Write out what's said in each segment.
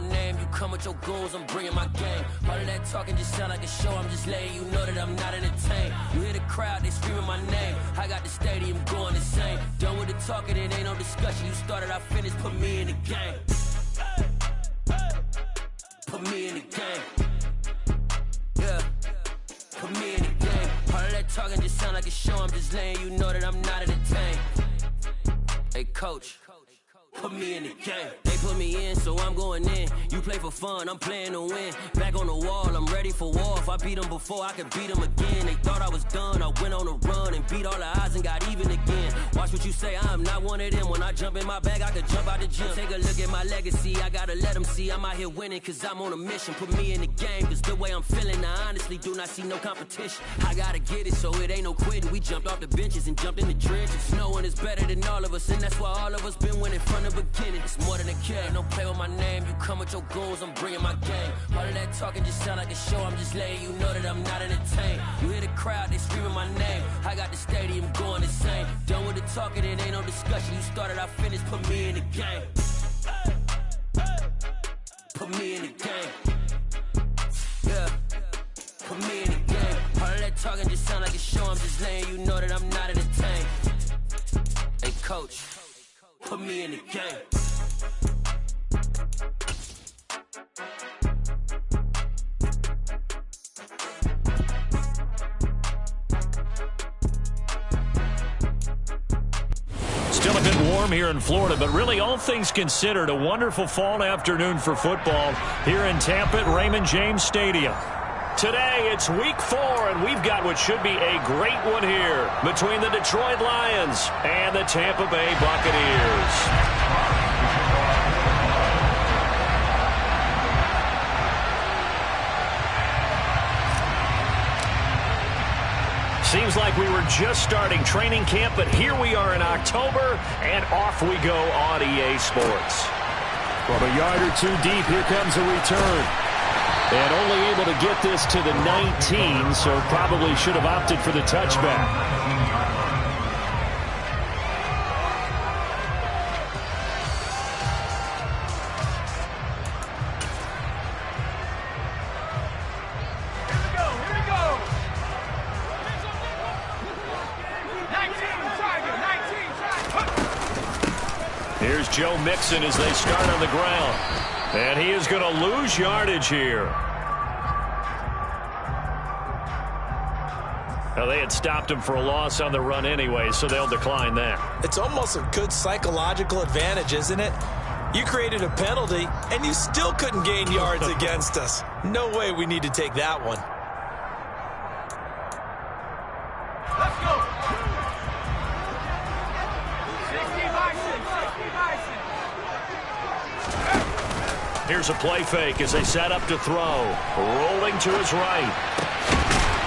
my name, you come with your goons, I'm bringing my game. All of that talking just sound like a show, I'm just letting you know that I'm not entertained. You hear the crowd, they screaming my name, I got the stadium going insane. Done with the talking, it ain't no discussion. You started, I finished, put me in the game. Put me in the game. Yeah, put me in the game. All of that talking just sound like a show, I'm just letting you know that I'm not entertained. Hey coach, put me in the game. They put me in, so I'm going in. You play for fun, I'm playing to win. Back on the wall, I'm ready for war. If I beat them before, I could beat them again. They thought I was done, I went on a run and beat all the odds and got even again. Watch what you say, I'm not one of them. When I jump in my bag, I could jump out the gym. Take a look at my legacy, I gotta let them see I'm out here winning, cause I'm on a mission. Put me in the game, cause the way I'm feeling, I honestly do not see no competition. I gotta get it, so it ain't no quitting. We jumped off the benches and jumped in the trenches. No one is better than all of us, and that's why all of us been winning from the beginning. It's more than a game, don't play with my name. You come with your goons, I'm bringing my game. All of that talking just sound like a show, I'm just letting you know that I'm not entertained. You hear the crowd, they screaming my name, I got the stadium going insane. Done with the talking, it ain't no discussion. You started, I finished, put me in the game. Put me in the game. Yeah, put me in the game. All of that talking just sound like a show, I'm just letting you know that I'm not entertained. Hey coach, put me in the game. Still a bit warm here in Florida, but really all things considered, a wonderful fall afternoon for football here in Tampa at Raymond James Stadium. Today, it's week 4, and we've got what should be a great one here between the Detroit Lions and the Tampa Bay Buccaneers. Seems like we were just starting training camp, but here we are in October, and off we go on EA Sports. From a yard or two deep, here comes a return. And only able to get this to the 19, so probably should have opted for the touchback. Here's Joe Mixon as they start on the ground. And he is going to lose yardage here. Now, they had stopped him for a loss on the run anyway, so they'll decline that. It's almost a good psychological advantage, isn't it? You created a penalty, and you still couldn't gain yards against us. No way we need to take that one. Let's go. Here's a play fake as they set up to throw. Rolling to his right.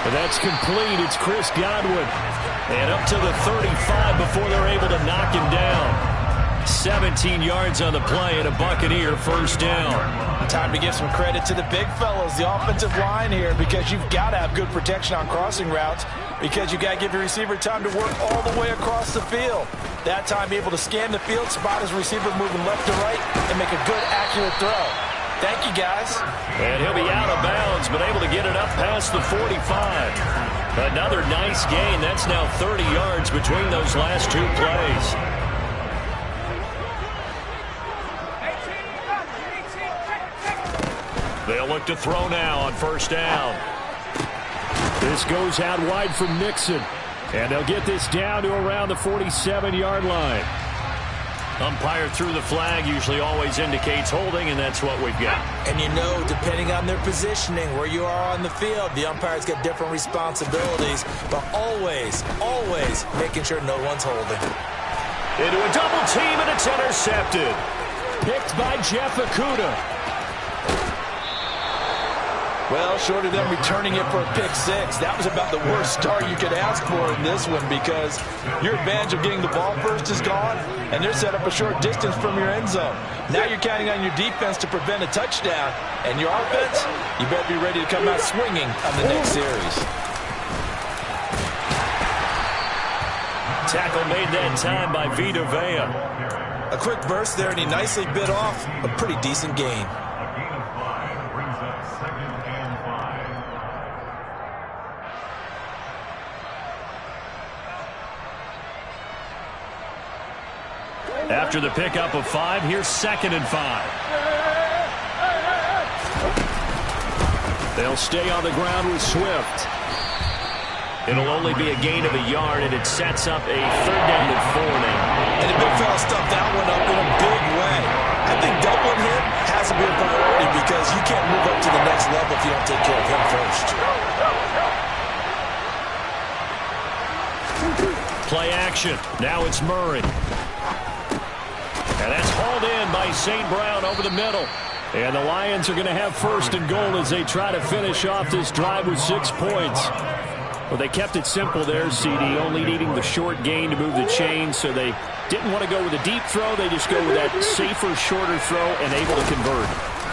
And that's complete. It's Chris Godwin. And up to the 35 before they're able to knock him down. 17 yards on the play and a Buccaneer first down. Time to give some credit to the big fellows, the offensive line here, because you've got to have good protection on crossing routes, because you've got to give your receiver time to work all the way across the field. That time able to scan the field, spot his receiver moving left to right, and make a good, accurate throw. Thank you, guys. And he'll be out of bounds, but able to get it up past the 45. Another nice gain. That's now 30 yards between those last two plays. They'll look to throw now on first down. This goes out wide from Mixon. And they'll get this down to around the 47-yard line. Umpire threw the flag, usually always indicates holding, and that's what we've got. And you know, depending on their positioning, where you are on the field, the umpire's got different responsibilities, but always, always making sure no one's holding. Into a double team, and it's intercepted. Picked by Jeff Okudah. Well, short of them returning it for a pick six, that was about the worst start you could ask for in this one, because your advantage of getting the ball first is gone, and they're set up a short distance from your end zone. Now you're counting on your defense to prevent a touchdown, and your offense, you better be ready to come out swinging on the next series. Tackle made that time by Vita Vea. A quick burst there, and he nicely bit off a pretty decent gain. After the pickup of 5, here's 2nd and 5. They'll stay on the ground with Swift. It'll only be a gain of a yard, and it sets up a 3rd down and 4 now. And the big fella stuffed that one up in a big way. I think doubling him has to be a priority because you can't move up to the next level if you don't take care of him first. Play action. Now it's Murray. And that's hauled in by St. Brown over the middle. And the Lions are going to have 1st and goal as they try to finish off this drive with 6 points. Well, they kept it simple there, CD, only needing the short gain to move the chains, so they didn't want to go with a deep throw. They just go with that safer, shorter throw and able to convert.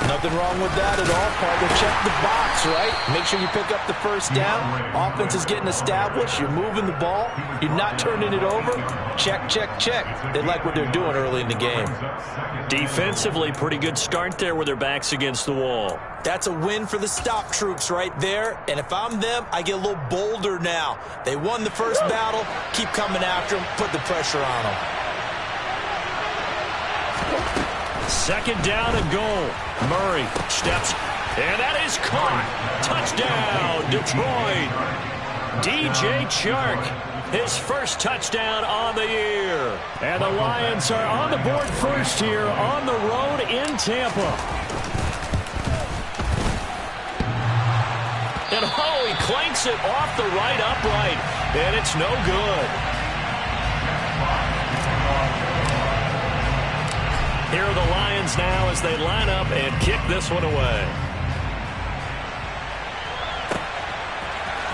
Nothing wrong with that at all, partner. Check the box, right? Make sure you pick up the 1st down. Offense is getting established. You're moving the ball. You're not turning it over. Check, check, check. They like what they're doing early in the game. Defensively, pretty good start there with their backs against the wall. That's a win for the stop troops right there. And if I'm them, I get a little bolder now. They won the first battle. Keep coming after them. Put the pressure on them. 2nd down and goal. Murray steps, and that is caught. Touchdown, Detroit. DJ Chark, his 1st touchdown on the year. And the Lions are on the board first here on the road in Tampa. And he clanks it off the right upright, and it's no good. Here are the Lions now as they line up and kick this one away.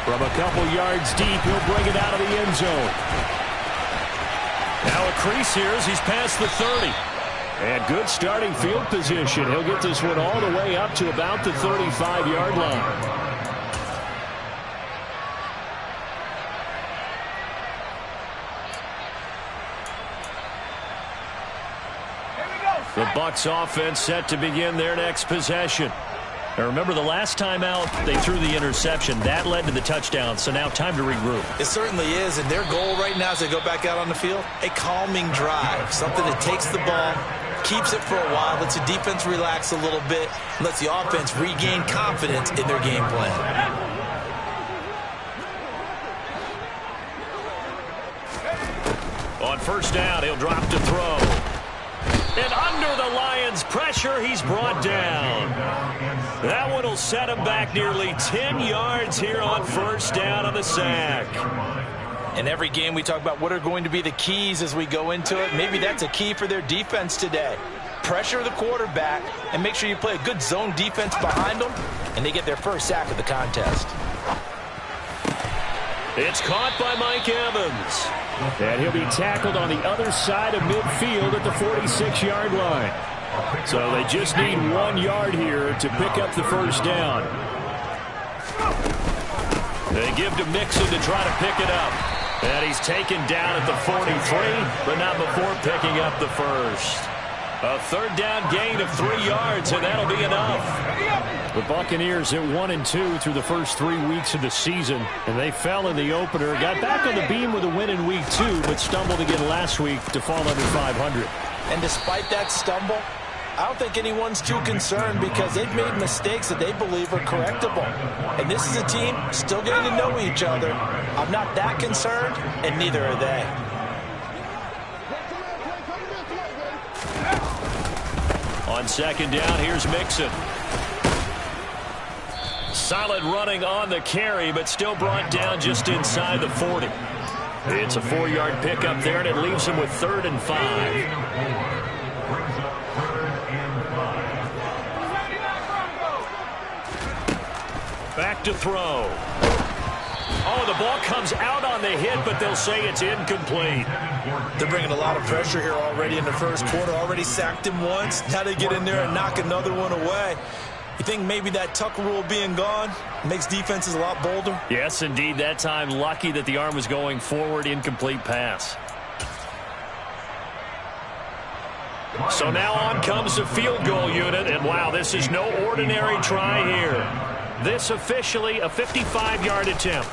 From a couple yards deep, he'll bring it out of the end zone. Now a crease here as he's past the 30. And good starting field position. He'll get this one all the way up to about the 35-yard line. The Bucs offense set to begin their next possession. Now remember, the last time out, they threw the interception. That led to the touchdown, so now time to regroup. It certainly is, and their goal right now as they go back out on the field, a calming drive, something that takes the ball, keeps it for a while, lets the defense relax a little bit, lets the offense regain confidence in their game plan. On 1st down, he'll drop to throw. And under the Lions' pressure, he's brought down. That one will set him back nearly 10 yards here on 1st down on the sack. In every game, we talk about what are going to be the keys as we go into it. Maybe that's a key for their defense today. Pressure the quarterback and make sure you play a good zone defense behind them, and they get their 1st sack of the contest. It's caught by Mike Evans. And he'll be tackled on the other side of midfield at the 46-yard line. So they just need 1 yard here to pick up the 1st down. They give to Mixon to try to pick it up. And he's taken down at the 43, but not before picking up the 1st. A 3rd down gain of 3 yards, and that'll be enough. The Buccaneers at 1-2 through the first 3 weeks of the season, and they fell in the opener. Got back on the beam with a win in week 2, but stumbled again last week to fall under 500. And despite that stumble, I don't think anyone's too concerned because they've made mistakes that they believe are correctable. And this is a team still getting to know each other. I'm not that concerned, and neither are they. On 2nd down, here's Mixon. Solid running on the carry, but still brought down just inside the 40. It's a 4-yard pickup there, and it leaves him with 3rd and 5. Back to throw. Oh, the ball comes out on the hit, but they'll say it's incomplete. They're bringing a lot of pressure here already in the first quarter. Already sacked him once. Now they get in there and knock another one away. You think maybe that tuck rule being gone makes defenses a lot bolder? Yes, indeed. That time, lucky that the arm was going forward, incomplete pass. So now on comes the field goal unit, and wow, this is no ordinary try here. This officially a 55-yard attempt.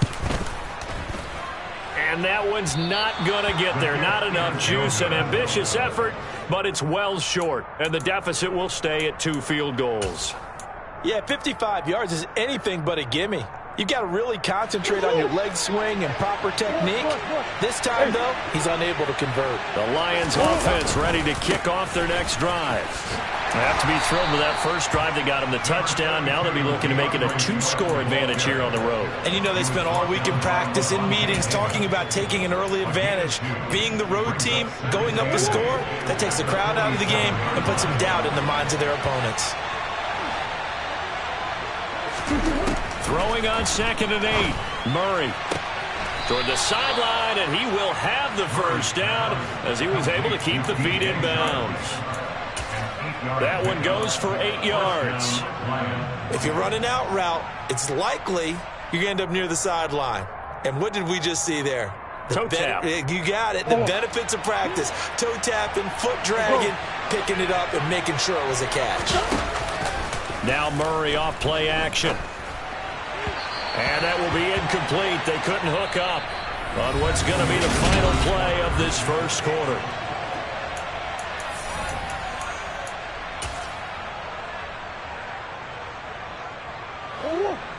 And that one's not going to get there. Not enough juice. An ambitious effort, but it's well short. And the deficit will stay at 2 field goals. Yeah, 55 yards is anything but a gimme. You've got to really concentrate on your leg swing and proper technique. This time, though, he's unable to convert. The Lions offense ready to kick off their next drive. They have to be thrilled with that first drive that got them the touchdown. Now they'll be looking to make it a 2-score advantage here on the road. And you know they spent all week in practice, in meetings, talking about taking an early advantage. Being the road team, going up a score, that takes the crowd out of the game and puts some doubt in the minds of their opponents. Throwing on 2nd and 8. Murray toward the sideline, and he will have the first down as he was able to keep the feet in bounds. That one goes for 8 yards. If you're running out route, it's likely you're going to end up near the sideline. And what did we just see there? Toe tap. You got it. The benefits of practice. Toe tapping, foot dragging, picking it up, and making sure it was a catch. Now Murray off play action. And that will be incomplete. They couldn't hook up on what's going to be the final play of this first quarter.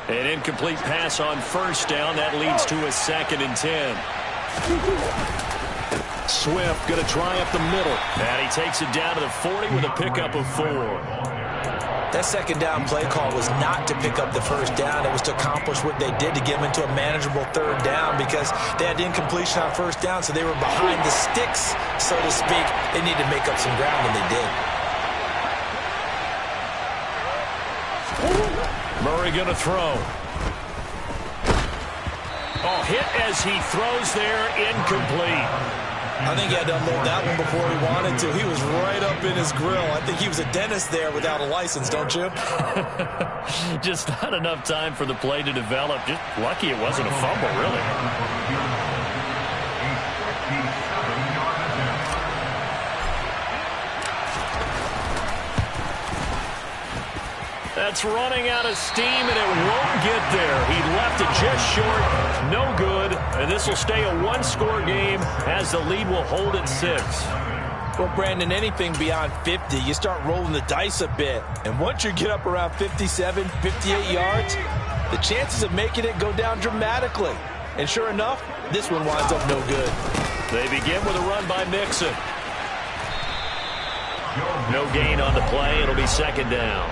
An incomplete pass on first down. That leads to a 2nd and 10. Swift going to try up the middle. And he takes it down to the 40 with a pickup of 4. That 2nd down play call was not to pick up the first down. It was to accomplish what they did to get them into a manageable 3rd down because they had incompletion on first down, so they were behind the sticks, so to speak. They needed to make up some ground, and they did. Murray going to throw. Oh, hit as he throws there, incomplete. I think he had to unload that one before he wanted to. He was right up in his grill. I think he was a dentist there without a license, don't you? Just not enough time for the play to develop. Just lucky it wasn't a fumble, really. That's running out of steam, and it won't get there. He left it just short. No good. And this will stay a 1-score game as the lead will hold at 6. Well, Brandon, anything beyond 50, you start rolling the dice a bit. And once you get up around 57, 58 yards, the chances of making it go down dramatically. And sure enough, this one winds up no good. They begin with a run by Mixon. No gain on the play. It'll be 2nd down.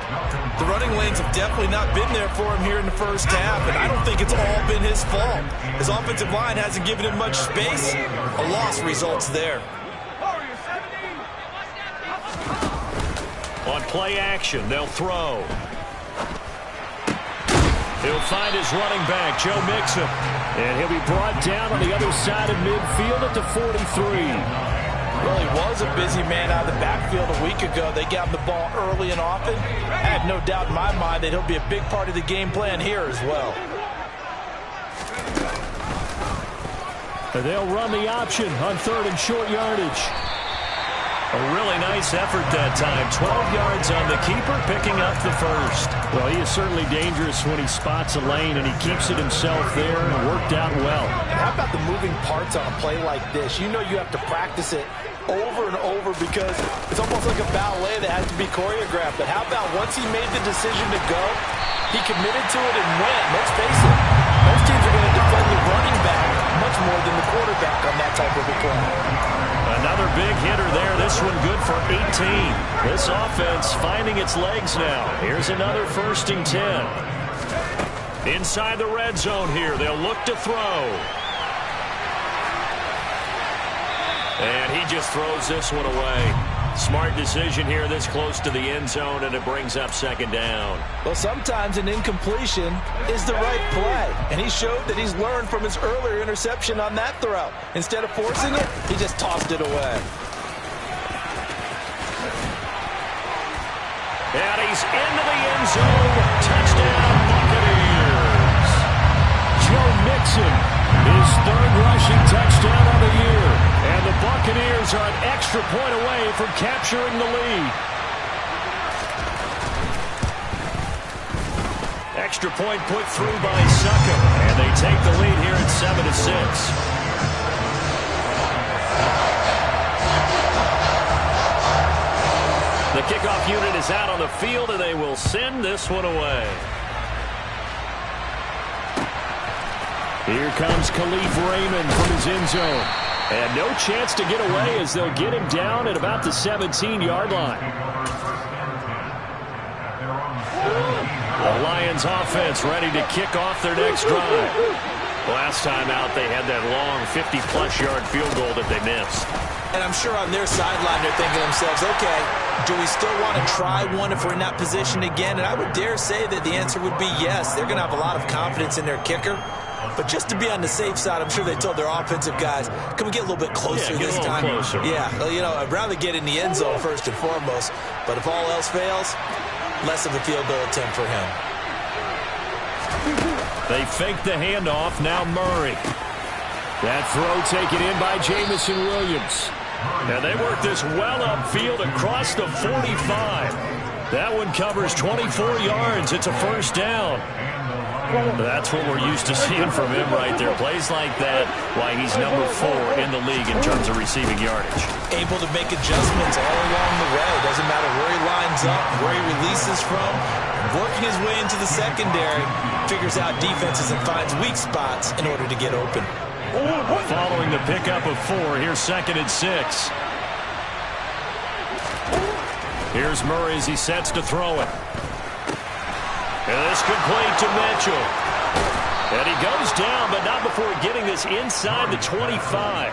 The running lanes have definitely not been there for him here in the first half, and I don't think it's all been his fault. His offensive line hasn't given him much space. A loss results there. On play action, they'll throw. He'll find his running back, Joe Mixon. And he'll be brought down on the other side of midfield at the 43. Well, he was a busy man out of the backfield a week ago. They got him the ball early and often. I have no doubt in my mind that he'll be a big part of the game plan here as well. They'll run the option on 3rd and short yardage. A really nice effort that time. 12 yards on the keeper, picking up the first. Well, he is certainly dangerous when he spots a lane, and he keeps it himself there, and it worked out well. How about the moving parts on a play like this? You know you have to practice it over and over because it's almost like a ballet that has to be choreographed. But how about once he made the decision to go, he committed to it and went. Let's face it, most teams are going to defend the running back much more than the quarterback on that type of a play. Another big hitter there. This one good for 18. This offense finding its legs now. Here's another 1st and 10. Inside the red zone here. They'll look to throw. And he just throws this one away. Smart decision here this close to the end zone, and it brings up 2nd down. Well, sometimes an incompletion is the right play, and he showed that he's learned from his earlier interception on that throw. Instead of forcing it, he just tossed it away. And he's into the end zone. Touchdown, Buccaneers. Joe Mixon, his 3rd rushing touchdown of the year. And the Buccaneers are an extra point away from capturing the lead. Extra point put through by Suckum. And they take the lead here at 7-6. unit is out on the field, and they will send this one away. Here comes Khalif Raymond from his end zone. And no chance to get away as they'll get him down at about the 17-yard line. The Lions offense ready to kick off their next drive. Last time out, they had that long 50-plus yard field goal that they missed. And I'm sure on their sideline they're thinking to themselves, okay, do we still want to try one if we're in that position again? And I would dare say that the answer would be yes. They're going to have a lot of confidence in their kicker. But just to be on the safe side, I'm sure they told their offensive guys, can we get a little bit closer this time? Closer. Yeah, well, you know, I'd rather get in the end zone first and foremost. But if all else fails, less of a field goal attempt for him. They fake the handoff. Now Murray. That throw taken in by Jamison Williams. And they work this well upfield across the 45. That one covers 24 yards. It's a first down. That's what we're used to seeing from him right there. Plays like that, why he's number 4 in the league in terms of receiving yardage. Able to make adjustments all along the way. Doesn't matter where he lines up, where he releases from. Working his way into the secondary, figures out defenses and finds weak spots in order to get open. Following the pickup of 4, here's 2nd and 6. Here's Murray as he sets to throw it. And this complete to Mitchell. And he goes down, but not before getting this inside the 25.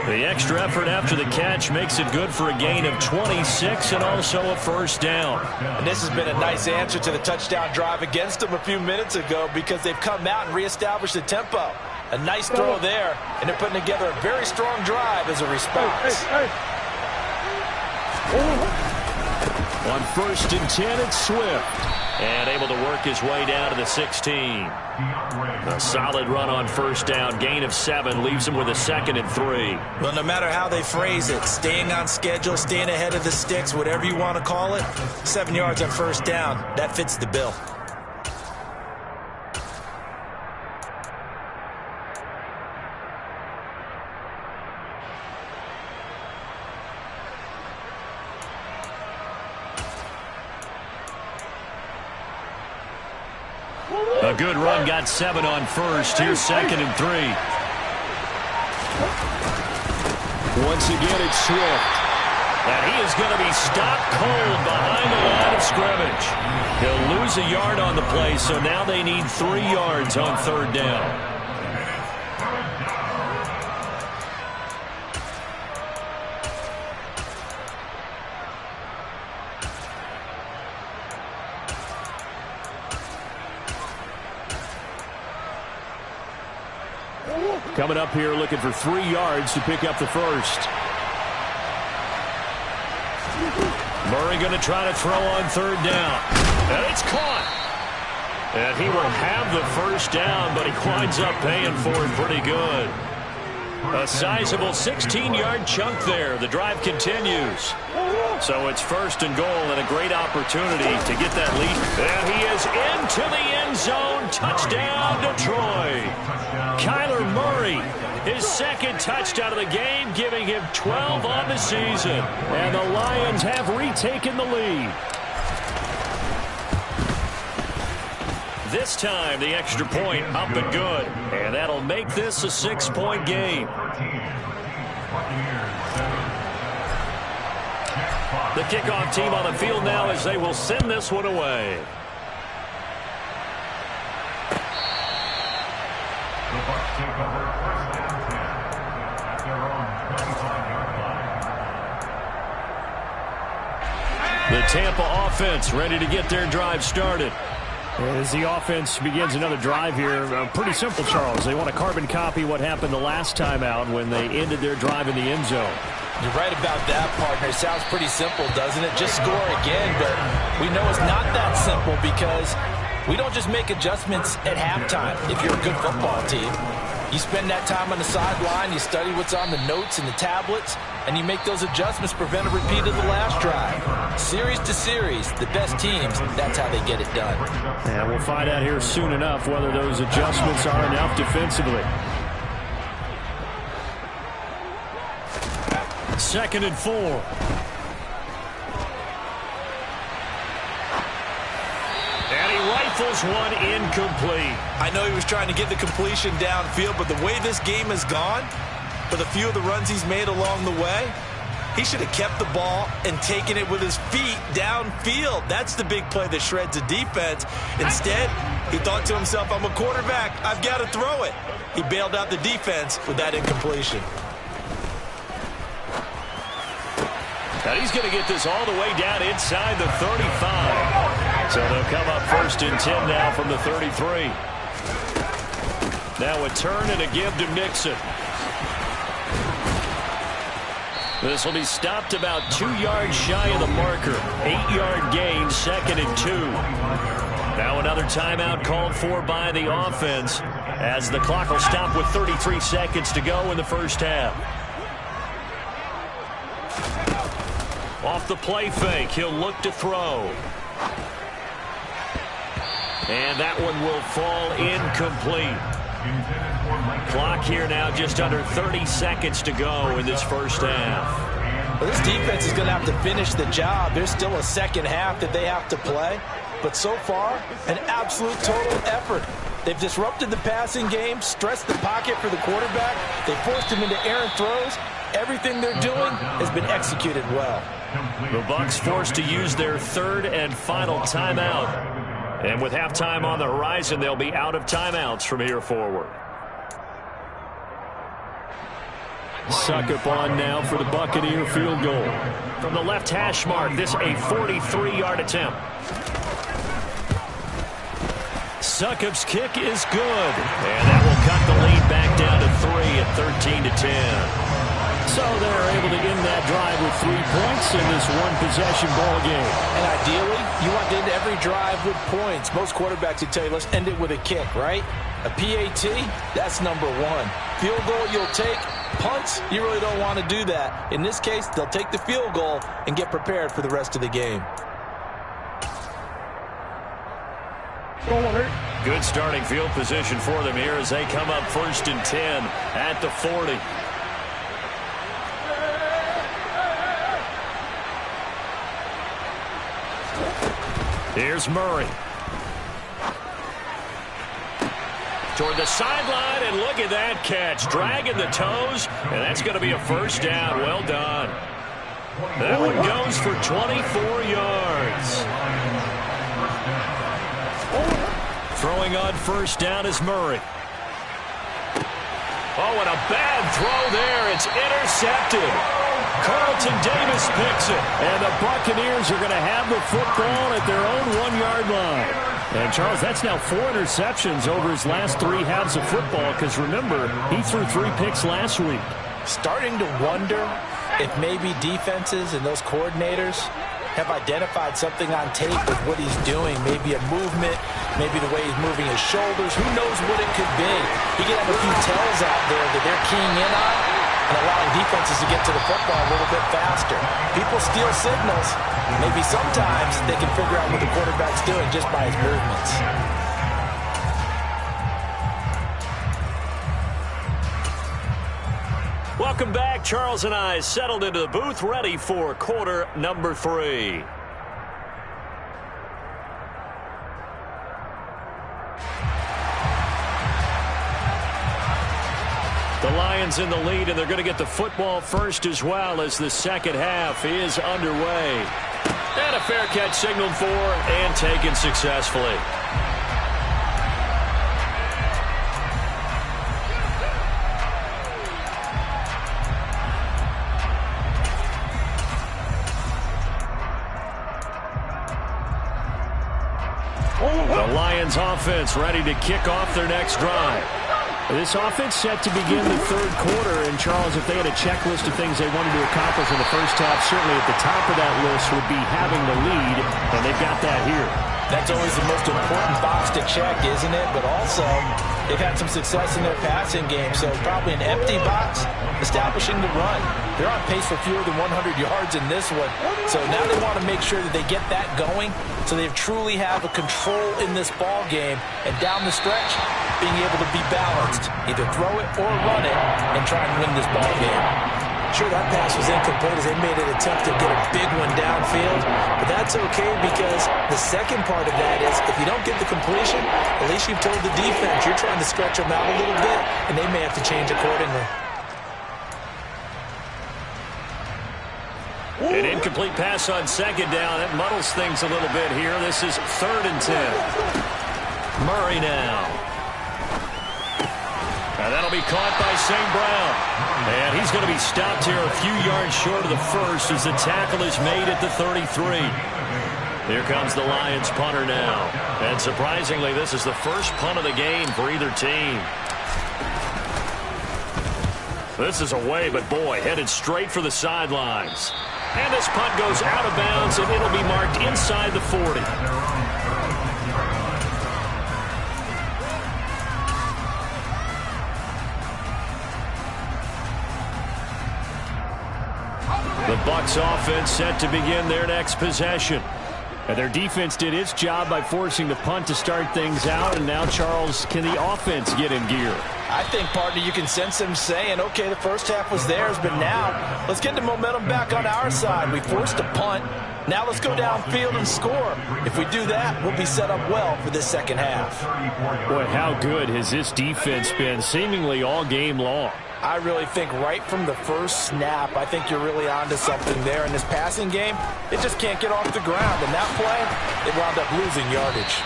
The extra effort after the catch makes it good for a gain of 26 and also a first down. And this has been a nice answer to the touchdown drive against them a few minutes ago because they've come out and reestablished the tempo. A nice throw there, and they're putting together a very strong drive as a response. On 1st and 10, it's Swift. And able to work his way down to the 16. A solid run on first down. Gain of 7 leaves him with a 2nd and 3. Well, no matter how they phrase it, staying on schedule, staying ahead of the sticks, whatever you want to call it, 7 yards on first down, that fits the bill. A good run, got 7 on first. Here's 2nd and 3. Once again, it's Swift. And he is going to be stopped cold behind the line of scrimmage. He'll lose a yard on the play, so now they need 3 yards on 3rd down. Coming up here looking for 3 yards to pick up the first. Murray going to try to throw on 3rd down. And it's caught. And he will have the first down, but he winds up paying for it pretty good. A sizable 16-yard chunk there. The drive continues. So it's 1st and goal and a great opportunity to get that lead. And he is into the end zone. Touchdown, Detroit. Kyler Murray, his 2nd touchdown of the game, giving him 12 on the season. And the Lions have retaken the lead. This time, the extra point up and good. And that'll make this a 6-point game. The kickoff team on the field now as they will send this one away. The Tampa offense ready to get their drive started. As the offense begins another drive here, pretty simple, Charles. They want to carbon copy what happened the last time out when they ended their drive in the end zone. You're right about that, partner. It sounds pretty simple, doesn't it? Just score again, but we know it's not that simple because we don't just make adjustments at halftime if you're a good football team. You spend that time on the sideline, you study what's on the notes and the tablets, and you make those adjustments, prevent a repeat of the last drive. Series to series, the best teams, that's how they get it done. And we'll find out here soon enough whether those adjustments are enough defensively. 2nd and 4. Rifles one incomplete. I know he was trying to get the completion downfield, but the way this game has gone, for the few of the runs he's made along the way, he should have kept the ball and taken it with his feet downfield. That's the big play that shreds the defense. Instead, he thought to himself, I'm a quarterback. I've got to throw it. He bailed out the defense with that incompletion. And he's going to get this all the way down inside the 35. So they'll come up 1st and 10 now from the 33. Now a turn and a give to Mixon. This will be stopped about 2 yards shy of the marker. 8-yard gain, 2nd and 2. Now another timeout called for by the offense as the clock will stop with 33 seconds to go in the first half. Off the play fake, he'll look to throw. And that one will fall incomplete. Clock here now just under 30 seconds to go in this first half. Well, this defense is going to have to finish the job. There's still a second half that they have to play. But so far, an absolute total effort. They've disrupted the passing game, stressed the pocket for the quarterback. They forced him into errant throws. Everything they're doing has been executed well. The Bucs forced to use their 3rd and final timeout. And with halftime on the horizon, they'll be out of timeouts from here forward. Succop on now for the Buccaneer field goal. From the left hash mark, this a 43-yard attempt. Succop's kick is good. And that will cut the lead back down to 3 at 13-10. So they're able to end that drive with 3 points in this one-possession ball game. And ideally, you want to end every drive with points. Most quarterbacks would tell you, let's end it with a kick, right? A PAT, that's number 1. Field goal you'll take. Punts, you really don't want to do that. In this case, they'll take the field goal and get prepared for the rest of the game. Good starting field position for them here as they come up 1st and 10 at the 40. Here's Murray. Toward the sideline, and look at that catch. Dragging the toes, and that's going to be a first down. Well done. That one goes for 24 yards. Throwing on first down is Murray. Oh, and a bad throw there. It's intercepted. Carlton Davis picks it. And the Buccaneers are going to have the football at their own 1-yard line. And, Charles, that's now 4 interceptions over his last 3 halves of football because, remember, he threw 3 picks last week. Starting to wonder if maybe defenses and those coordinators have identified something on tape with what he's doing. Maybe a movement, maybe the way he's moving his shoulders. Who knows what it could be? He could have a few tells out there that they're keying in on and allowing defenses to get to the football a little bit faster. People steal signals. Maybe sometimes they can figure out what the quarterback's doing just by his movements. Welcome back. Charles and I settled into the booth, ready for quarter number 3. The Lions in the lead, and they're going to get the football first as well as the second half is underway. And a fair catch signaled for and taken successfully. The Lions offense ready to kick off their next drive. This offense set to begin the 3rd quarter, and Charles, if they had a checklist of things they wanted to accomplish in the first half, certainly at the top of that list would be having the lead, and they've got that here. That's always the most important box to check, isn't it? But also, they've had some success in their passing game, so probably an empty box, establishing the run. They're on pace for fewer than 100 yards in this one, so now they want to make sure that they get that going so they truly have a control in this ball game, and down the stretch, being able to be balanced, either throw it or run it, and try and win this ball game. Sure, that pass was incomplete as they made an attempt to get a big one downfield. But that's okay because the second part of that is if you don't get the completion, at least you've told the defense you're trying to stretch them out a little bit, and they may have to change accordingly. An incomplete pass on second down. That muddles things a little bit here. This is 3rd and 10. Murray now. And that'll be caught by St. Brown. And he's going to be stopped here a few yards short of the first as the tackle is made at the 33. Here comes the Lions punter now. And surprisingly, this is the first punt of the game for either team. This is away, but boy, headed straight for the sidelines. And this punt goes out of bounds, and it'll be marked inside the 40. The Bucs offense set to begin their next possession. And their defense did its job by forcing the punt to start things out. And now, Charles, can the offense get in gear? I think, partner, you can sense them saying, okay, the first half was theirs, but now let's get the momentum back on our side. We forced a punt. Now let's go downfield and score. If we do that, we'll be set up well for this second half. Boy, how good has this defense been seemingly all game long? I really think right from the first snap, I think you're really onto something there. In this passing game, it just can't get off the ground. And that play, it wound up losing yardage.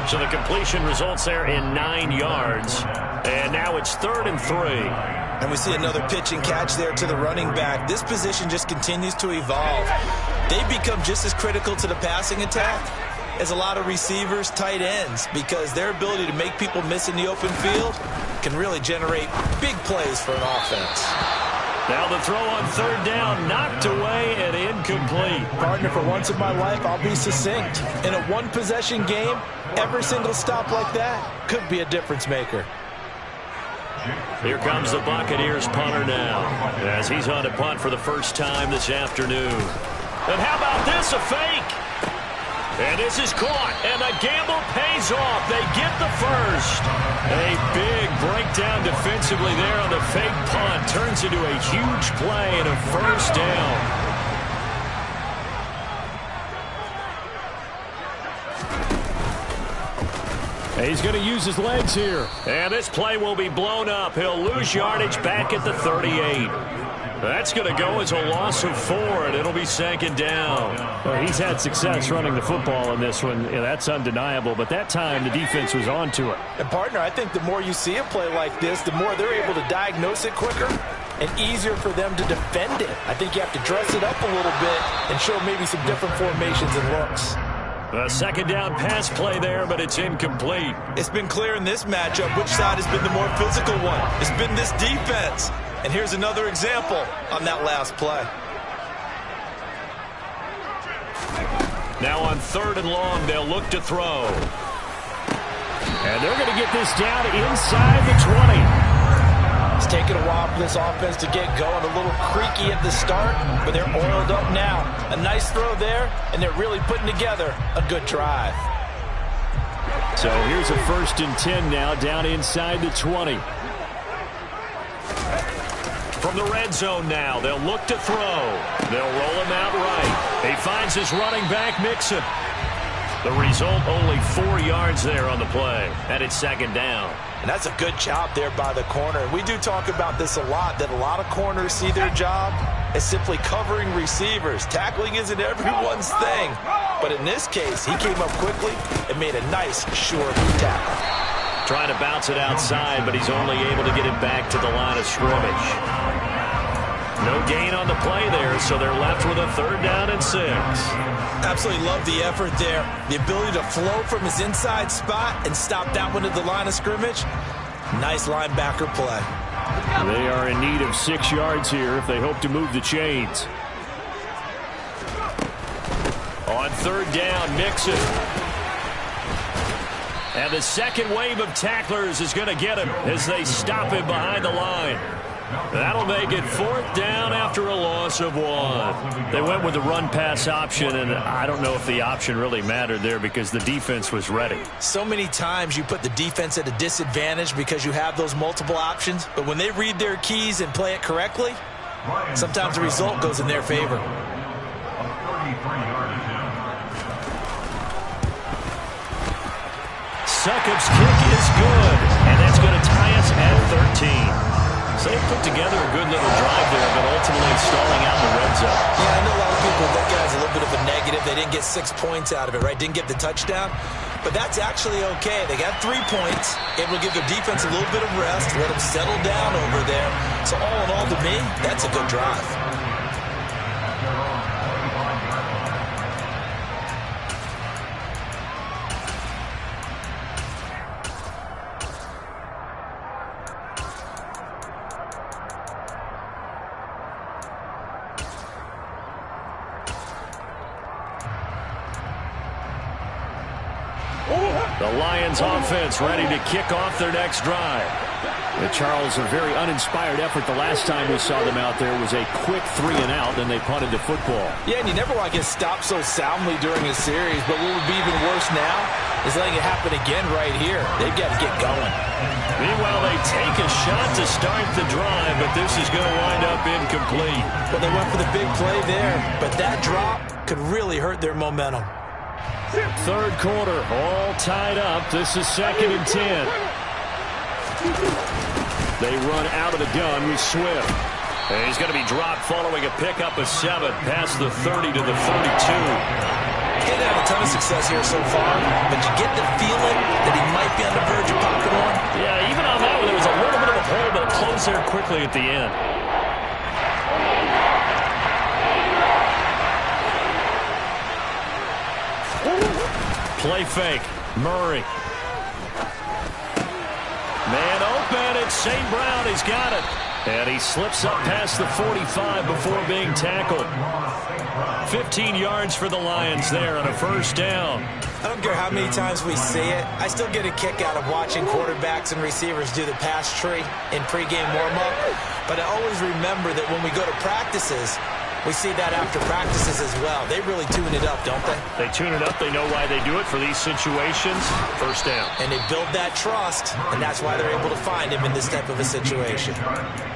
So the completion results there in 9 yards. And now it's 3rd and 3. And we see another pitch and catch there to the running back. This position just continues to evolve. They become just as critical to the passing attack as a lot of receivers, tight ends, because their ability to make people miss in the open field can really generate big plays for an offense. Now the throw on 3rd down, knocked away and incomplete. Partner, for once in my life, I'll be succinct. In a one-possession game, every single stop like that could be a difference maker. Here comes the Buccaneers punter now as he's on to punt for the first time this afternoon. And how about this, a fake? And this is caught, and the gamble pays off. They get the first. A big breakdown defensively there on the fake punt. Turns into a huge play and a first down. He's going to use his legs here. And this play will be blown up. He'll lose yardage back at the 38. That's going to go as a loss of 4, and it'll be 2nd down. Well, he's had success running the football in this one. Yeah, that's undeniable, but that time the defense was on to it. And, partner, I think the more you see a play like this, the more they're able to diagnose it quicker and easier for them to defend it. I think you have to dress it up a little bit and show maybe some different formations and looks. A 2nd down pass play there, but it's incomplete. It's been clear in this matchup which side has been the more physical one. It's been this defense. And here's another example on that last play. Now on 3rd and long, they'll look to throw. And they're going to get this down inside the 20. It's taken a while for this offense to get going. A little creaky at the start, but they're oiled up now. A nice throw there, and they're really putting together a good drive. So here's a 1st and 10 now, down inside the 20. From the red zone now, they'll look to throw. They'll roll him out right. He finds his running back, Mixon. The result, only 4 yards there on the play, and it's 2nd down. And that's a good job there by the corner. And we do talk about this a lot, that a lot of corners see their job as simply covering receivers. Tackling isn't everyone's thing. But in this case, he came up quickly and made a nice, short tackle. Trying to bounce it outside, but he's only able to get it back to the line of scrimmage. No gain on the play there, so they're left with a 3rd down and 6. Absolutely love the effort there. The ability to flow from his inside spot and stop that one at the line of scrimmage. Nice linebacker play. They are in need of 6 yards here if they hope to move the chains. On 3rd down, Mixon. And the second wave of tacklers is going to get him as they stop him behind the line. That'll make it 4th down after a loss of 1. They went with the run-pass option, and I don't know if the option really mattered there because the defense was ready. So many times you put the defense at a disadvantage because you have those multiple options, but when they read their keys and play it correctly, sometimes the result goes in their favor. Succop's kick is good, and that's going to tie us at 13. So they put together a good little drive there, but ultimately stalling out in the red zone. Yeah, I know a lot of people look at it as a little bit of a negative. They didn't get 6 points out of it, right? Didn't get the touchdown. But that's actually okay. They got 3 points. Able to give their defense a little bit of rest, let them settle down over there. So all in all, to me, that's a good drive. The Lions offense ready to kick off their next drive. Charles, a very uninspired effort the last time we saw them out there was a quick 3 and out, then they punted the football. Yeah, and you never want to get stopped so soundly during a series, but what would be even worse now is letting it happen again right here. They've got to get going. Meanwhile, they take a shot to start the drive, but this is going to wind up incomplete. Well, they went for the big play there, but that drop could really hurt their momentum. Third quarter, all tied up. This is 2nd and 10. They run out of the gun with Swift. And he's going to be dropped following a pickup of 7 past the 30 to the 32. He didn't have a ton of success here so far, but you get the feeling that he might be on the verge of popping one. Yeah, even on that one, there was a little bit of a hole, but it closed there quickly at the end. Play fake. Murray. Man open. It's St. Brown. He's got it. And he slips up past the 45 before being tackled. 15 yards for the Lions there on a first down. I don't care how many times we see it. I still get a kick out of watching quarterbacks and receivers do the pass tree in pregame warm-up. But I always remember that when we go to practices, we see that after practices as well. They really tune it up, don't they? They tune it up. They know why they do it for these situations. First down. And they build that trust, and that's why they're able to find him in this type of a situation.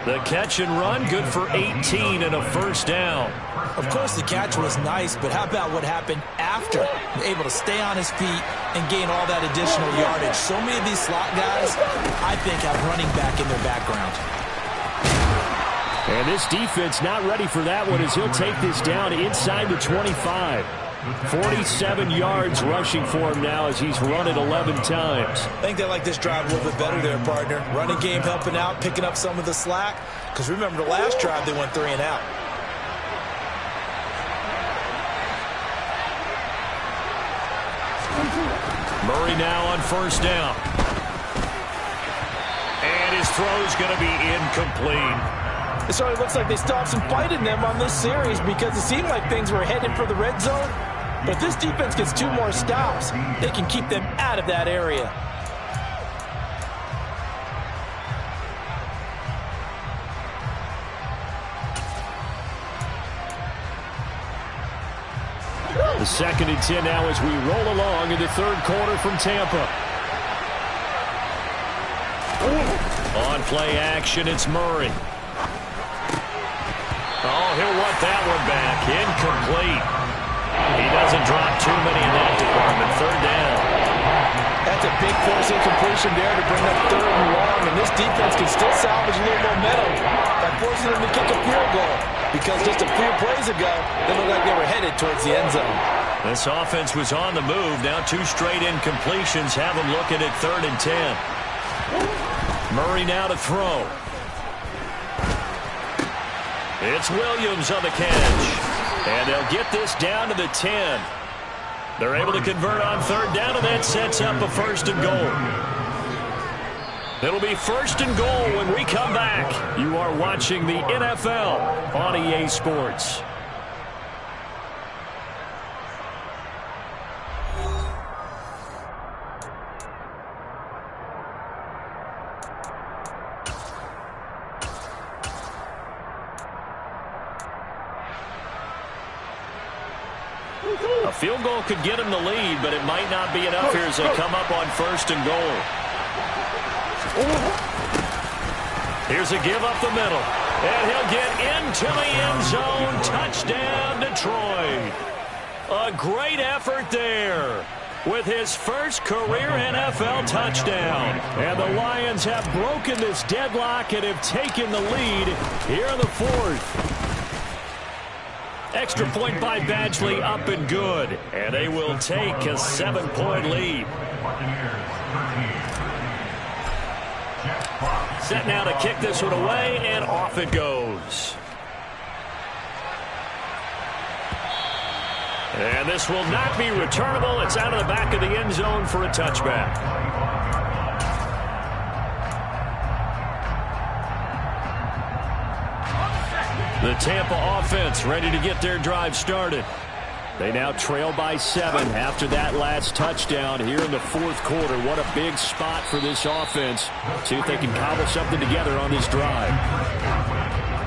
The catch and run, good for 18 and a first down. Of course, the catch was nice, but how about what happened after? Able to stay on his feet and gain all that additional yardage. So many of these slot guys, I think, have running back in their background. And this defense not ready for that one as he'll take this down inside the 25. 47 yards rushing for him now as he's run it 11 times. I think they like this drive a little bit better there, partner. Running game helping out, picking up some of the slack. Because remember, the last drive they went 3 and out. Murray now on first down. And his throw's going to be incomplete. It certainly looks like they still have some fight in them on this series because it seemed like things were headed for the red zone. But if this defense gets 2 more stops, they can keep them out of that area. The 2nd and 10 now as we roll along in the third quarter from Tampa. On play action, it's Murray. Oh, he'll want that one back. Incomplete. He doesn't drop too many in that department. Third down. That's a big force incompletion there to bring up 3rd and long, and this defense can still salvage a little momentum by forcing them to kick a field goal. Because just a few plays ago, they looked like they were headed towards the end zone. This offense was on the move. Now 2 straight incompletions have them looking at 3rd and 10. Murray now to throw. It's Williams on the catch. And they'll get this down to the 10. They're able to convert on 3rd down, and that sets up a 1st and goal. It'll be 1st and goal when we come back. You are watching the NFL on EA Sports. A field goal could get them the lead, but it might not be enough here as they come up on 1st and goal. Here's a give up the middle. And he'll get into the end zone. Touchdown, Detroit. A great effort there with his first career NFL touchdown. And the Lions have broken this deadlock and have taken the lead here in the fourth. Extra point by Badgley, up and good. And they will take a 7-point lead. Set now to kick this one away, and off it goes. And this will not be returnable. It's out of the back of the end zone for a touchback. The Tampa offense ready to get their drive started. They now trail by 7 after that last touchdown here in the fourth quarter. What a big spot for this offense. See if they can cobble something together on this drive.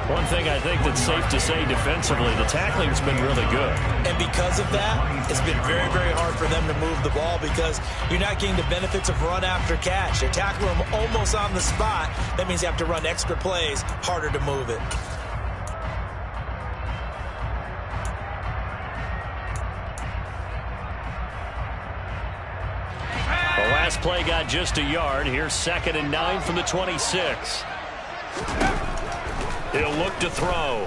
One thing I think that's safe to say defensively, the tackling's been really good. And because of that, it's been very, very hard for them to move the ball because you're not getting the benefits of run after catch. They're tackling them almost on the spot. That means you have to run extra plays, harder to move it. The last play got just a yard. Here's 2nd and 9 from the 26. He'll look to throw.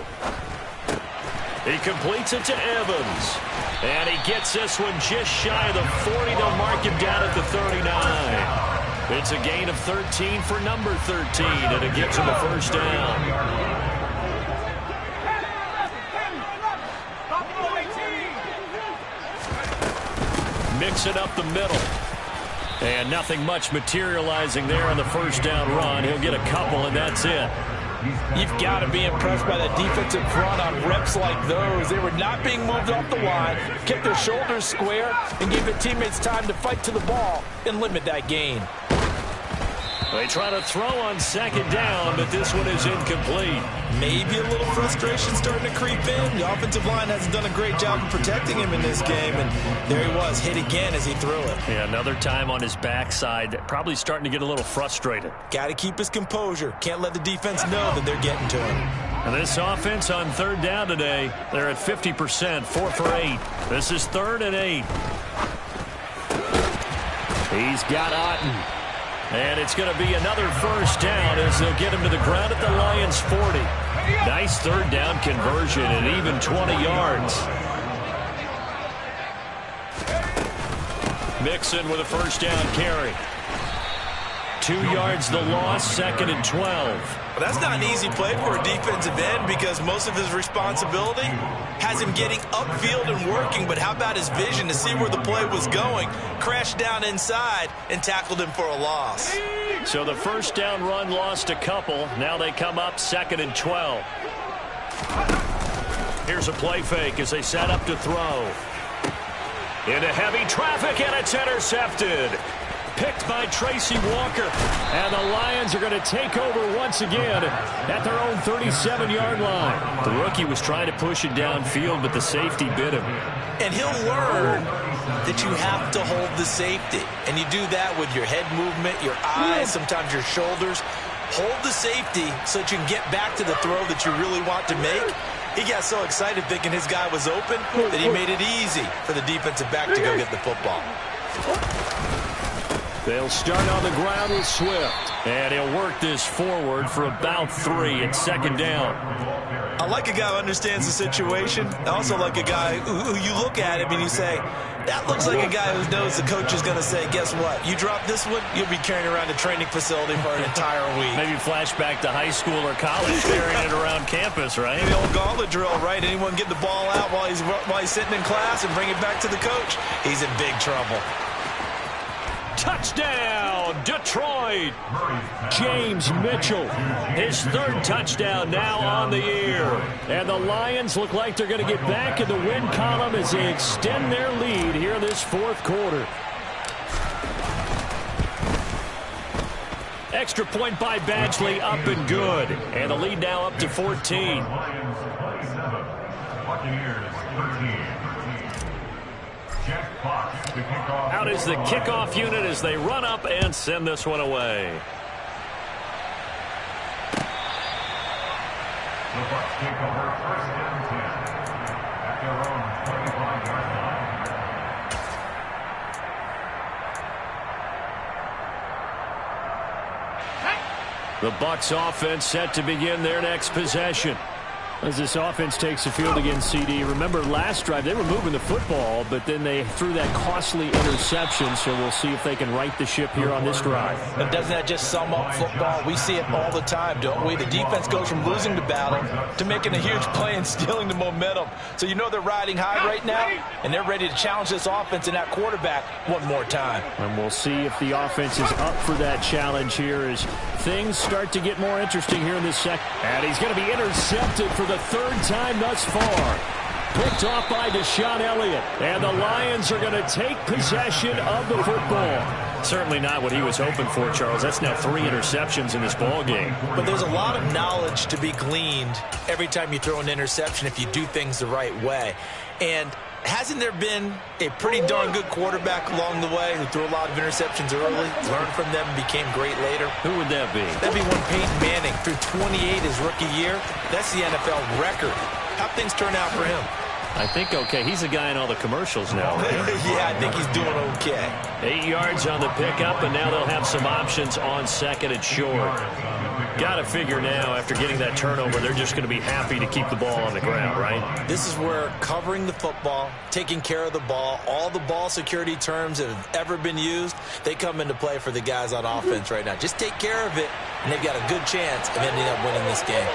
He completes it to Evans. And he gets this one just shy of the 40. They'll mark him down at the 39. It's a gain of 13 for number 13, and it gives him a first down. Mix it up the middle. And nothing much materializing there on the first down run. He'll get a couple, and that's it. You've got to be impressed by that defensive front on reps like those. They were not being moved off the line, kept their shoulders square, and gave their teammates time to fight to the ball and limit that gain. They try to throw on 2nd down, but this one is incomplete. Maybe a little frustration starting to creep in. The offensive line hasn't done a great job of protecting him in this game, and there he was, hit again as he threw it. Yeah, another time on his backside, probably starting to get a little frustrated. Got to keep his composure. Can't let the defense know that they're getting to him. And this offense on 3rd down today, they're at 50%, 4 for 8. This is 3rd and 8. He's got Otten. And it's going to be another first down as they'll get him to the ground at the Lions' 40. Nice 3rd down conversion and even 20 yards. Mixon with a first down carry. 2 yards the loss, 2nd and 12. Well, that's not an easy play for a defensive end because most of his responsibility has him getting upfield and working, but how about his vision to see where the play was going, crashed down inside, and tackled him for a loss. So the first down run lost a couple. Now they come up 2nd and 12. Here's a play fake as they set up to throw. Into heavy traffic, and it's intercepted. Picked by Tracy Walker. And the Lions are going to take over once again at their own 37-yard line. The rookie was trying to push it downfield, but the safety bit him. And he'll learn that you have to hold the safety. And you do that with your head movement, your eyes, sometimes your shoulders. Hold the safety so that you can get back to the throw that you really want to make. He got so excited thinking his guy was open that he made it easy for the defensive back to go get the football. They'll start on the ground with Swift. And he'll work this forward for about 3 at 2nd down. I like a guy who understands the situation. I also like a guy who you look at him and you say, that looks like a guy who knows the coach is going to say, guess what? You drop this one, you'll be carrying around a training facility for an entire week. Maybe flashback to high school or college, carrying it around campus, right? The old gauntlet drill, right? Anyone get the ball out while he's sitting in class and bring it back to the coach? He's in big trouble. Touchdown, Detroit. James Mitchell, his 3rd touchdown now on the year. And the Lions look like they're going to get back in the win column as they extend their lead here this 4th quarter. Extra point by Badgley, up and good. And the lead now up to 14. Out is the kickoff unit as they run up and send this one away. The Bucs offense set to begin their next possession. As this offense takes the field against CD, remember last drive they were moving the football, but then they threw that costly interception, so we'll see if they can right the ship here on this drive. And doesn't that just sum up football? We see it all the time, don't we? The defense goes from losing the battle to making a huge play and stealing the momentum. So you know they're riding high right now, and they're ready to challenge this offense and that quarterback one more time. And we'll see if the offense is up for that challenge here as things start to get more interesting here in this second. And he's going to be intercepted for the third time thus far. Picked off by Deshaun Elliott. And the Lions are going to take possession of the football. Certainly not what he was hoping for, Charles. That's now 3 interceptions in this ball game. But there's a lot of knowledge to be gleaned every time you throw an interception if you do things the right way. And hasn't there been a pretty darn good quarterback along the way who threw a lot of interceptions early, learned from them, and became great later? Who would that be? That'd be one Peyton Manning threw 28 his rookie year. That's the NFL record. How'd things turn out for him? I think okay. He's the guy in all the commercials now. Right? Yeah, I think he's doing okay. 8 yards on the pickup, and now they'll have some options on second and short. Got to figure now, after getting that turnover, they're just going to be happy to keep the ball on the ground, right? This is where covering the football, taking care of the ball, all the ball security terms that have ever been used, they come into play for the guys on offense right now. Just take care of it, and they've got a good chance of ending up winning this game.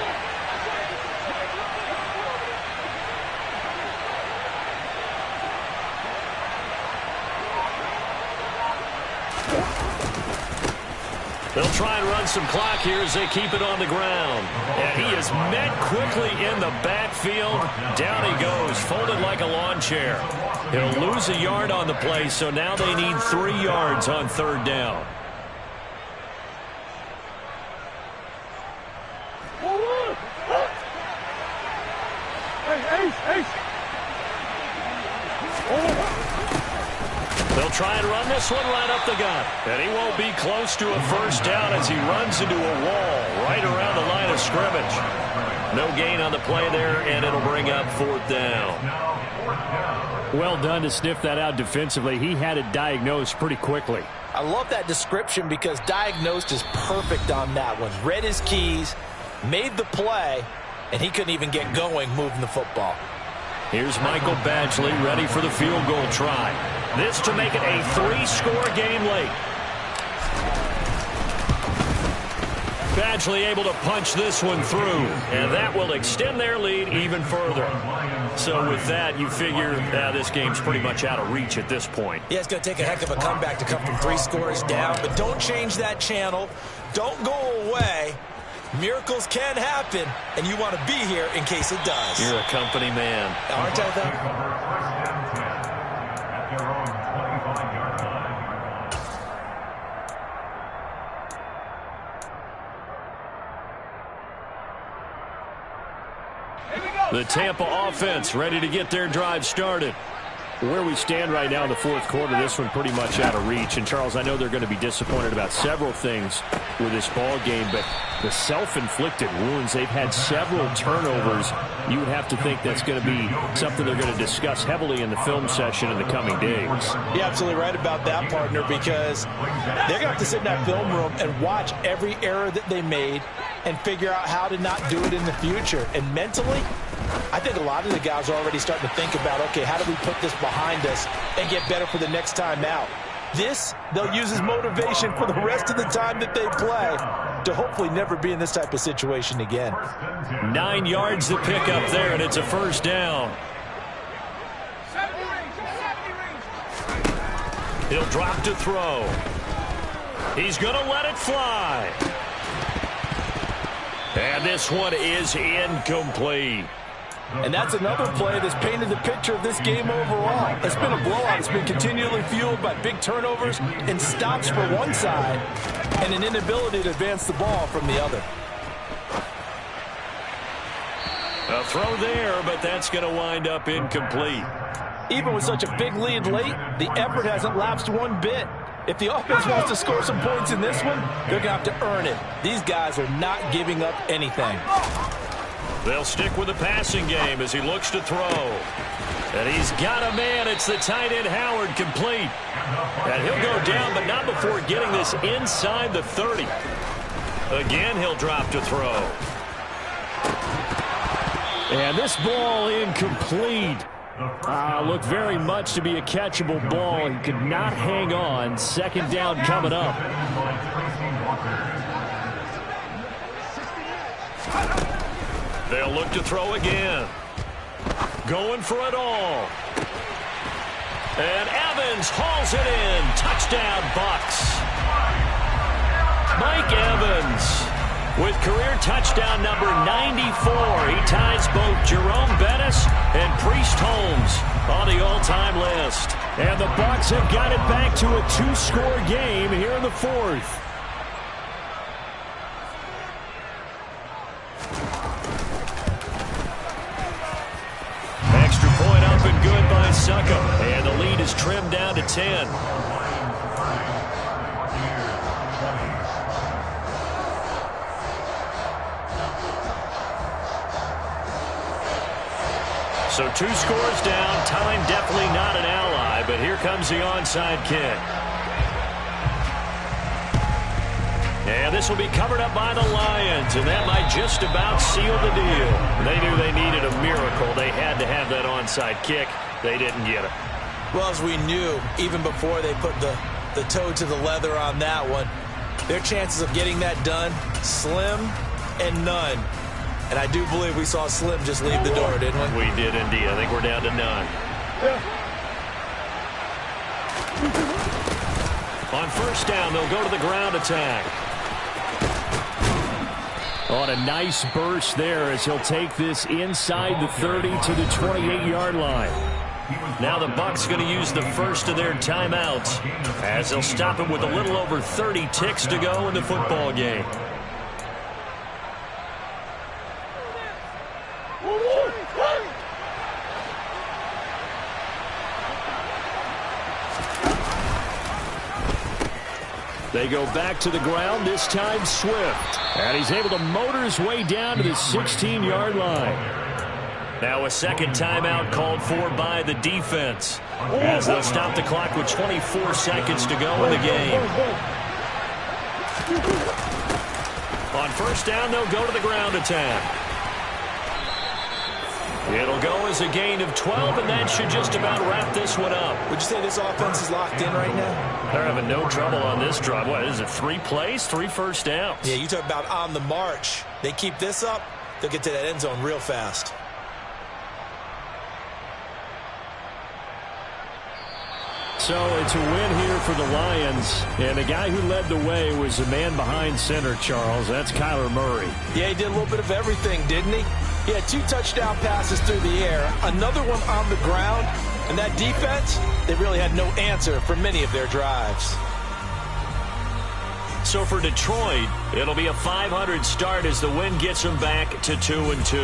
They'll try and run some clock here as they keep it on the ground. And he is met quickly in the backfield. Down he goes, folded like a lawn chair. He'll lose a yard on the play, so now they need 3 yards on third down. They'll try and run this one right up the gut. And he won't be close to a first down as he runs into a wall right around the line of scrimmage. No gain on the play there, and it'll bring up 4th down. Well done to sniff that out defensively. He had it diagnosed pretty quickly. I love that description because diagnosed is perfect on that one. Read his keys, made the play, and he couldn't even get going moving the football. Here's Michael Badgley ready for the field goal try. This to make it a 3-score game late. Badgley able to punch this one through, and that will extend their lead even further. So with that, you figure this game's pretty much out of reach at this point. Yeah, it's going to take a heck of a comeback to come from 3 scores down, but don't change that channel. Don't go away. Miracles can happen, and you want to be here in case it does. You're a company man. Aren't I, though? The Tampa offense ready to get their drive started. Where we stand right now in the 4th quarter, this one pretty much out of reach. And, Charles, I know they're going to be disappointed about several things with this ball game, but the self-inflicted wounds, they've had several turnovers. You would have to think that's going to be something they're going to discuss heavily in the film session in the coming days. You're absolutely right about that, partner, because they're going to have to sit in that film room and watch every error that they made and figure out how to not do it in the future. And mentally, I think a lot of the guys are already starting to think about, okay, how do we put this behind us and get better for the next time out? This, they'll use as motivation for the rest of the time that they play to hopefully never be in this type of situation again. 9 yards to pick up there, and it's a first down. He'll drop to throw. He's going to let it fly. And this one is incomplete. And that's another play that's painted the picture of this game overall. It's been a blowout. It's been continually fueled by big turnovers and stops for one side and an inability to advance the ball from the other. A throw there, but that's going to wind up incomplete. Even with such a big lead late, the effort hasn't lapsed one bit. If the offense wants to score some points in this one, they're going to have to earn it. These guys are not giving up anything. They'll stick with the passing game as he looks to throw. And he's got a man. It's the tight end Howard, complete. And he'll go down, but not before getting this inside the 30. Again, he'll drop to throw. And this ball incomplete. Looked very much to be a catchable ball. He could not hang on. Second down coming up. They'll look to throw again. Going for it all. And Evans hauls it in. Touchdown, Bucks. Mike Evans with career touchdown number 94. He ties both Jerome Bettis and Priest Holmes on the all-time list. And the Bucks have got it back to a 2-score game here in the fourth. Extra point up and good by Succop. And the lead is trimmed down to 10. So 2 scores down. Time definitely not an ally, but here comes the onside kick. And this will be covered up by the Lions, and that might just about seal the deal. They knew they needed a miracle. They had to have that onside kick. They didn't get it. Well, as we knew, even before they put the toe to the leather on that one, their chances of getting that done, slim and none. And I do believe we saw Slim just leave the door, didn't we? We did indeed. I think we're down to none. On first down, they'll go to the ground attack. On a nice burst there as he'll take this inside the 30 to the 28-yard line. Now the Bucks going to use the first of their timeouts as they'll stop him with a little over 30 ticks to go in the football game. They go back to the ground, this time Swift. And he's able to motor his way down to the 16-yard line. Now a second timeout called for by the defense as they'll stop the clock with 24 seconds to go in the game. On first down, they'll go to the ground attack. It'll go as a gain of 12, and that should just about wrap this one up. Would you say this offense is locked in right now? They're having no trouble on this drive. What is it, 3 plays, 3 first downs? Yeah, you talk about on the march. They keep this up, they'll get to that end zone real fast. So it's a win here for the Lions. And the guy who led the way was the man behind center, Charles. That's Kyler Murray. Yeah, he did a little bit of everything, didn't he? He had 2 touchdown passes through the air, another one on the ground, and that defense, they really had no answer for many of their drives. So for Detroit, it'll be a 500 start as the win gets them back to 2-2.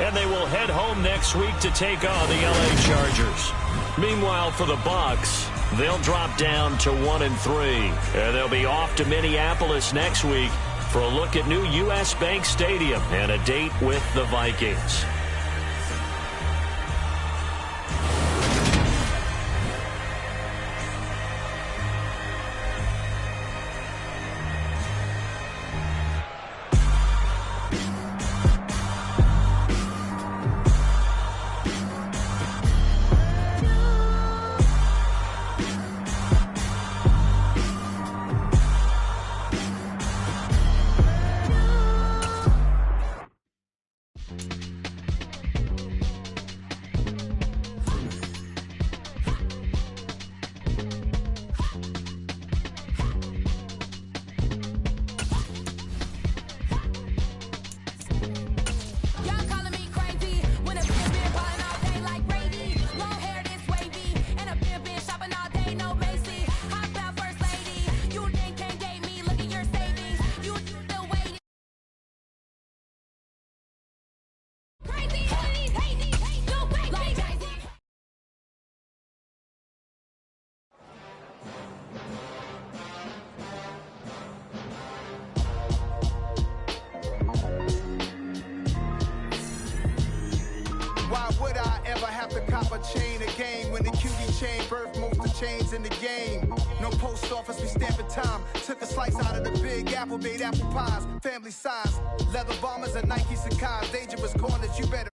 And they will head home next week to take on the LA Chargers. Meanwhile, for the Bucks, they'll drop down to 1-3. And they'll be off to Minneapolis next week for a look at new U.S. Bank Stadium and a date with the Vikings. a chain of game. When the QD chain birthed most of chains in the game. No post office, we stamping time. Took a slice out of the big apple, made apple pies. Family size, leather bombers and Nike Sacai's. Dangerous corners, you better